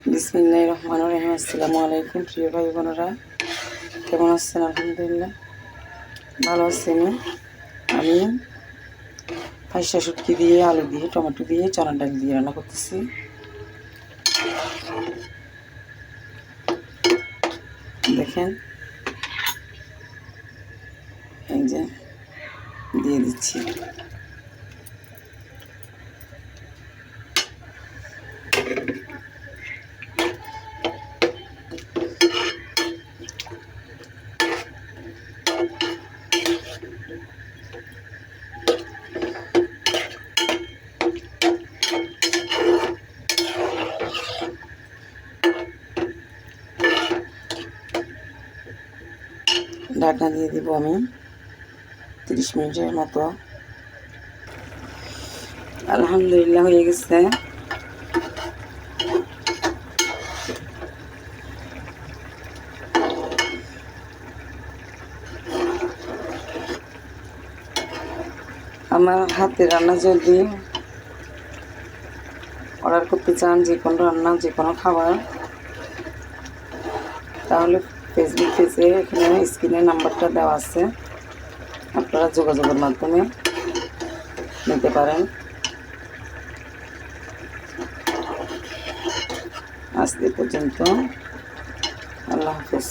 বিসমিল্লাহির রহমানির রহিম। আসসালামু আলাইকুম প্রিয় ভাই বোনেরা, কেমন আছেন? আলহামদুলিল্লাহ ভালো আছি। আমি ফাইসা শুটকি দিয়ে, আলু দিয়ে, টমেটো দিয়ে, চনার ডাল দিয়ে রান্না করতেছি। দেখেন, এই যে দিয়ে দিচ্ছি। ঢাকনা দিয়ে দিব আমি 30 মিনিটের মতো। আলহামদুলিল্লাহ হয়ে গেছে। আমার হাতে রান্না যদি অর্ডার করতে চান, যে কোনো রান্না, যে কোনো খাবার, তাহলে ফেসবুক পেজে এখানে স্ক্রিনে নাম্বারটা দেওয়া আছে, আপনারা যোগাযোগের মাধ্যমে নিতে পারেন। আজ এ পর্যন্ত, আল্লাহ হাফেজ।